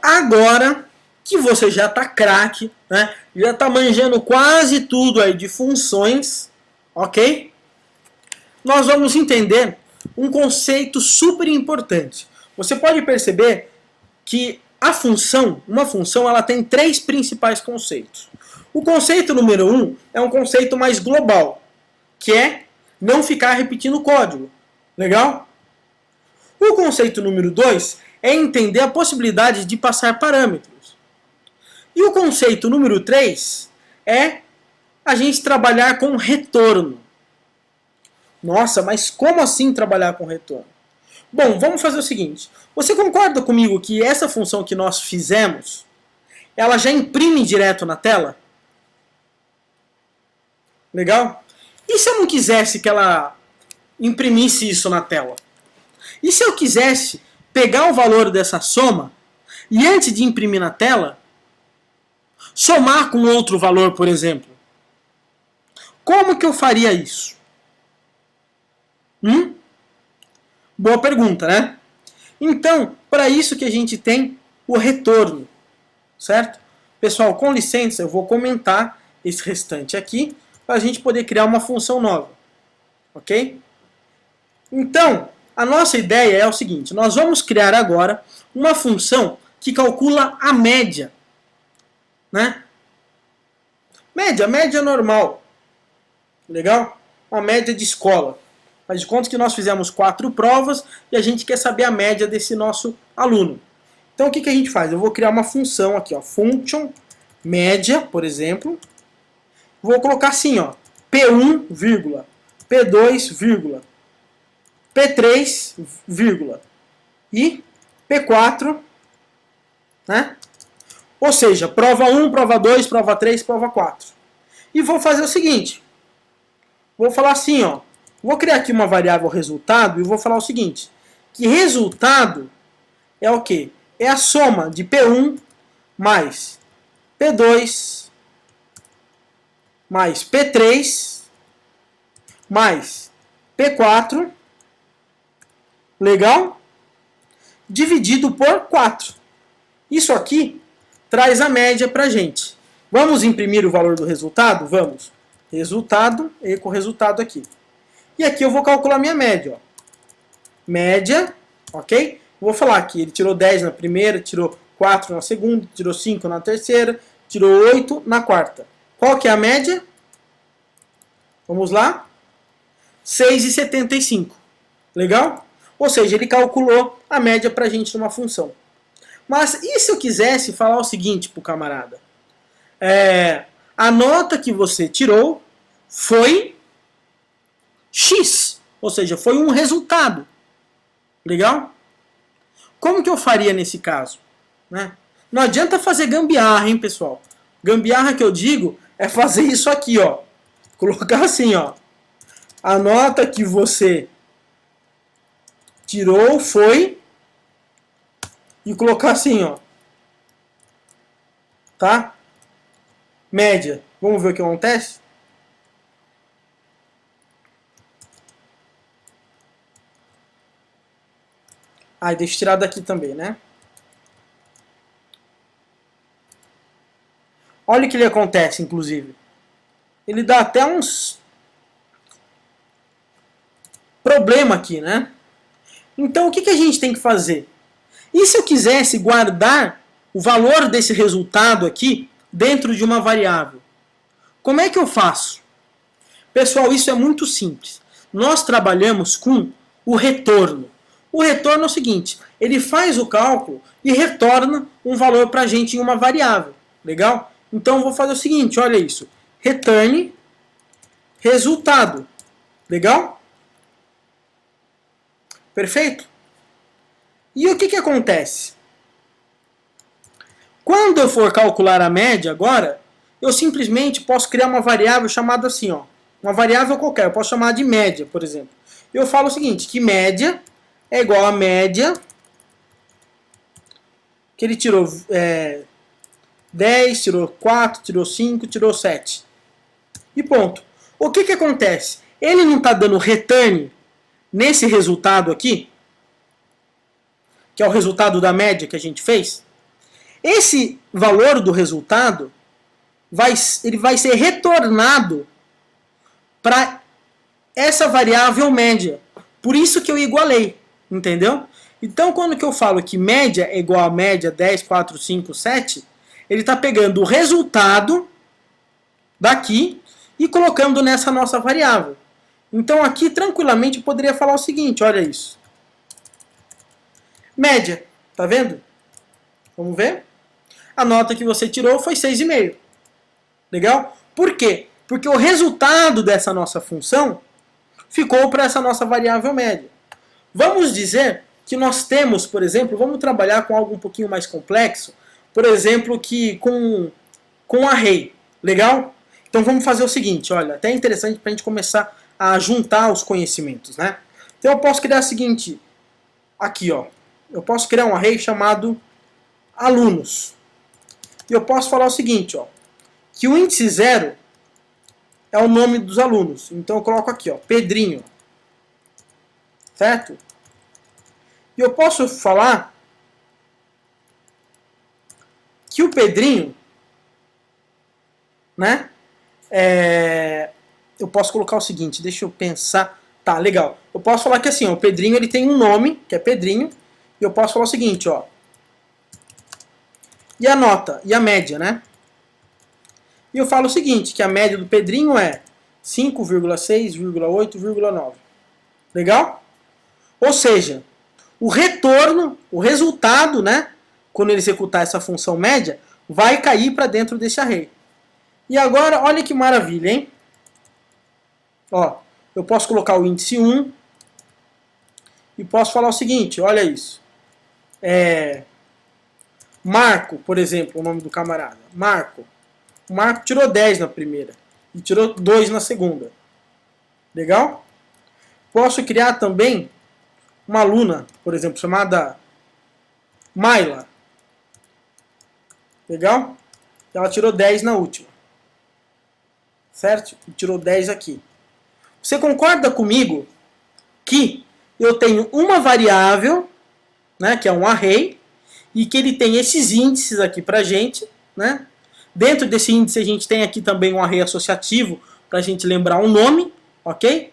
Agora que você já está craque, né? Já está manjando quase tudo aí de funções, ok? Nós vamos entender um conceito super importante. Você pode perceber que uma função, ela tem três principais conceitos. O conceito número 1 é um conceito mais global, que é não ficar repetindo código. Legal? O conceito número 2 é entender a possibilidade de passar parâmetros. E o conceito número 3 é a gente trabalhar com retorno. Nossa, mas como assim trabalhar com retorno? Bom, vamos fazer o seguinte. Você concorda comigo que essa função que nós fizemos, ela já imprime direto na tela? Legal? E se eu não quisesse que ela imprimisse isso na tela? E se eu quisesse pegar o valor dessa soma e antes de imprimir na tela, somar com outro valor, por exemplo? Como que eu faria isso? Boa pergunta, né? Então, para isso que a gente tem o retorno, certo? Pessoal, com licença, eu vou comentar esse restante aqui para a gente poder criar uma função nova, ok? Então, a nossa ideia é o seguinte, nós vamos criar agora uma função que calcula a média, né? Média normal, legal? Uma média de escola. Faz de conta que nós fizemos 4 provas e a gente quer saber a média desse nosso aluno. Então o que a gente faz? Eu vou criar uma função aqui, ó, function média, por exemplo. Vou colocar assim, ó, P1, P2, P3, e P4, né? Ou seja, prova 1, prova 2, prova 3, prova 4. E vou fazer o seguinte. Vou falar assim, ó. Vou criar aqui uma variável resultado e vou falar o seguinte. Que resultado é o quê? É a soma de P1 mais P2 mais P3 mais P4, legal? Dividido por 4. Isso aqui traz a média para a gente. Vamos imprimir o valor do resultado? Vamos. Resultado e com o resultado aqui. E aqui eu vou calcular minha média. Ó. Média, ok? Vou falar que ele tirou 10 na primeira, tirou 4 na segunda, tirou 5 na terceira, tirou 8 na quarta. Qual que é a média? Vamos lá. 6,75. Legal? Ou seja, ele calculou a média para a gente numa função. Mas e se eu quisesse falar o seguinte para o camarada? A nota que você tirou foi X, ou seja, foi um resultado. Legal? Como que eu faria nesse caso? Né? Não adianta fazer gambiarra, hein, pessoal? Gambiarra que eu digo é fazer isso aqui, ó. Colocar assim, ó. A nota que você tirou foi... E colocar assim, ó. Tá? Média. Vamos ver o que acontece? Deixa eu tirar daqui também, né? Olha o que ele acontece, inclusive. Ele dá até uns problema aqui, né? Então, o que a gente tem que fazer? E se eu quisesse guardar o valor desse resultado aqui dentro de uma variável? Como é que eu faço? Pessoal, isso é muito simples. Nós trabalhamos com o retorno. O retorno é o seguinte, ele faz o cálculo e retorna um valor para a gente em uma variável. Legal? Então eu vou fazer o seguinte, olha isso. Return resultado. Legal? Perfeito? E o que acontece? Quando eu for calcular a média agora, eu simplesmente posso criar uma variável chamada assim, ó. Uma variável qualquer, eu posso chamar de média, por exemplo. Eu falo o seguinte, que média é igual a média que ele tirou 10, tirou 4, tirou 5, tirou 7. E ponto. O que acontece? Ele não está dando return nesse resultado aqui, que é o resultado da média que a gente fez. Esse valor do resultado ele vai ser retornado para essa variável média. Por isso que eu igualei, entendeu? Então, quando que eu falo que média é igual a média 10, 4, 5, 7, ele está pegando o resultado daqui e colocando nessa nossa variável. Então, aqui, tranquilamente, eu poderia falar o seguinte, olha isso. Média, tá vendo? Vamos ver? A nota que você tirou foi 6,5. Legal? Por quê? Porque o resultado dessa nossa função ficou para essa nossa variável média. Vamos dizer que nós temos, por exemplo, vamos trabalhar com algo um pouquinho mais complexo, por exemplo, que com array. Legal? Então vamos fazer o seguinte, olha, até é interessante para a gente começar a juntar os conhecimentos, né? Então eu posso criar o seguinte, aqui ó, eu posso criar um array chamado alunos. E eu posso falar o seguinte, ó, que o índice 0 é o nome dos alunos. Então eu coloco aqui, ó, Pedrinho. Certo? E eu posso falar que o Pedrinho, né? Eu posso colocar o seguinte, deixa eu pensar. Tá, legal. Eu posso falar que assim, ó, o Pedrinho ele tem um nome, que é Pedrinho. E eu posso falar o seguinte, ó. E a nota, e a média, né? E eu falo o seguinte, que a média do Pedrinho é 5,6,8,9. Legal? Ou seja, o retorno, o resultado, né? Quando ele executar essa função média, vai cair para dentro desse array. E agora, olha que maravilha, hein? Ó, eu posso colocar o índice 1 e posso falar o seguinte, olha isso. Marco, por exemplo, o nome do camarada. Marco. O Marco tirou 10 na primeira e tirou 2 na segunda. Legal? Posso criar também uma aluna, por exemplo, chamada Mayla. Legal? Ela tirou 10 na última. Certo? E tirou 10 aqui. Você concorda comigo que eu tenho uma variável, né, que é um array, e que ele tem esses índices aqui pra gente, né? Dentro desse índice a gente tem aqui também um array associativo para a gente lembrar um nome, ok?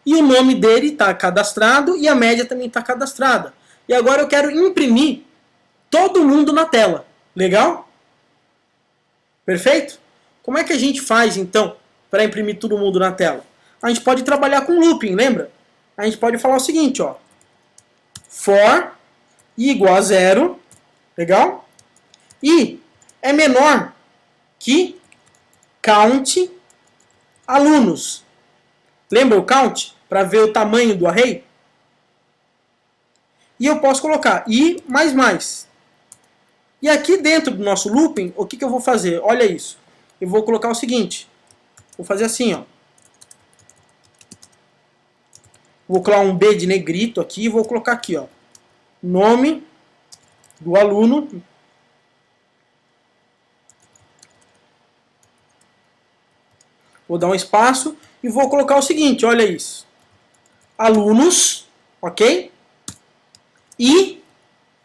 E o nome dele está cadastrado e a média também está cadastrada. E agora eu quero imprimir todo mundo na tela. Legal? Perfeito? Como é que a gente faz então para imprimir todo mundo na tela? A gente pode trabalhar com looping, lembra? A gente pode falar o seguinte, ó. For i igual a 0, legal? E é menor que count alunos. Lembra o count? Para ver o tamanho do array? E eu posso colocar i mais mais. E aqui dentro do nosso looping, o que eu vou fazer? Olha isso. Eu vou colocar o seguinte. Vou fazer assim, ó. Vou colocar um B de negrito aqui e vou colocar aqui, ó. Nome do aluno. Vou dar um espaço e vou colocar o seguinte, olha isso. Alunos, ok? E,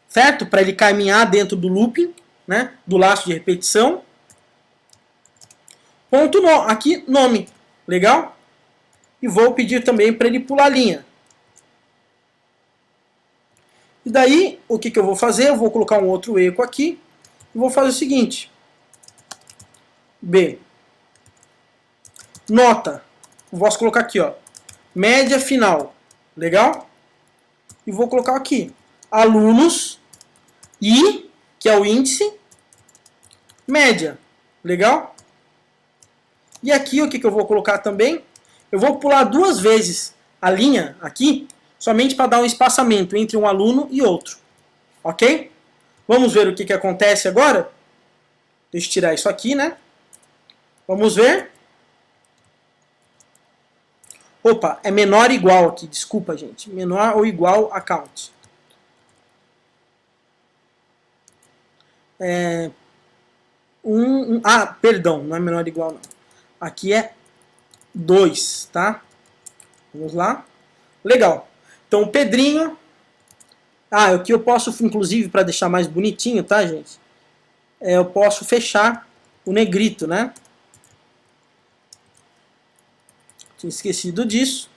certo? Para ele caminhar dentro do looping, né? Do laço de repetição. Ponto aqui, nome. Legal? E vou pedir também para ele pular a linha. E daí, o que eu vou fazer? Eu vou colocar um outro eco aqui. E vou fazer o seguinte. B. Nota. Eu posso colocar aqui, ó. Média final. Legal? E vou colocar aqui. Alunos. I, que é o índice. Média. Legal? E aqui, o que eu vou colocar também? Eu vou pular 2 vezes a linha aqui, somente para dar um espaçamento entre um aluno e outro. Ok? Vamos ver o que acontece agora? Deixa eu tirar isso aqui, né? Vamos ver. Opa, é menor ou igual aqui, desculpa, gente. Menor ou igual a count. Perdão, não é menor ou igual, não. Aqui é 2, tá? Vamos lá. Legal. Então, o Pedrinho... aqui eu posso, inclusive, para deixar mais bonitinho, tá, gente? eu posso fechar o negrito, né? Tinha esquecido disso.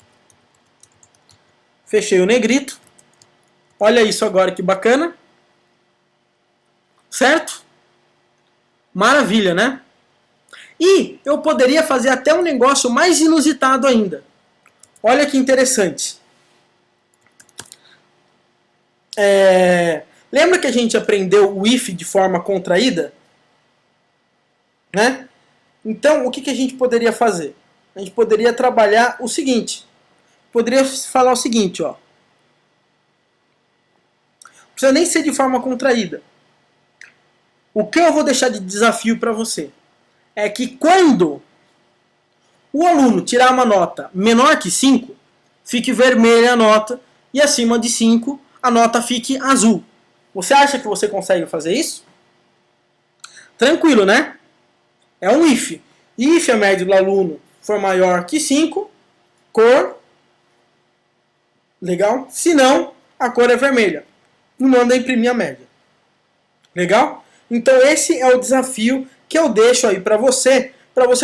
Fechei o negrito. Olha isso agora que bacana. Certo? Maravilha, né? E eu poderia fazer até um negócio mais inusitado ainda. Olha que interessante. Lembra que a gente aprendeu o if de forma contraída? Né? Então, o que a gente poderia fazer? A gente poderia trabalhar o seguinte. Poderia falar o seguinte, ó. Não precisa nem ser de forma contraída. O que eu vou deixar de desafio para você é que quando o aluno tirar uma nota menor que 5, fique vermelha a nota e acima de 5 a nota fique azul. Você acha que você consegue fazer isso? Tranquilo, né? É um if. If a média do aluno for maior que 5, cor, legal? Se não, a cor é vermelha. Não manda imprimir a média. Legal? Então esse é o desafio que eu deixo aí para você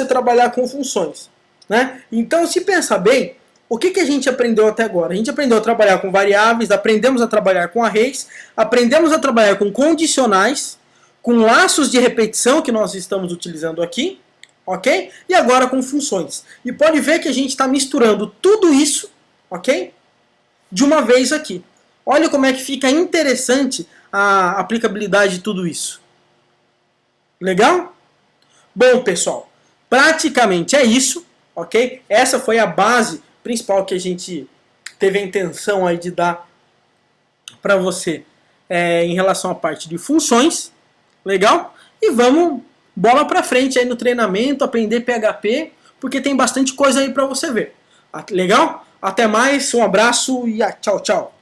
trabalhar com funções. Né? Então, se pensar bem, o que a gente aprendeu até agora? A gente aprendeu a trabalhar com variáveis, aprendemos a trabalhar com arrays, aprendemos a trabalhar com condicionais, com laços de repetição que nós estamos utilizando aqui, ok? E agora com funções. E pode ver que a gente está misturando tudo isso, ok? De uma vez aqui. Olha como é que fica interessante a aplicabilidade de tudo isso. Legal? Bom, pessoal, praticamente é isso, ok? Essa foi a base principal que a gente teve a intenção aí de dar para você em relação à parte de funções. Legal? E vamos bola para frente aí no treinamento, aprender PHP, porque tem bastante coisa aí para você ver. Legal? Até mais, um abraço e tchau, tchau.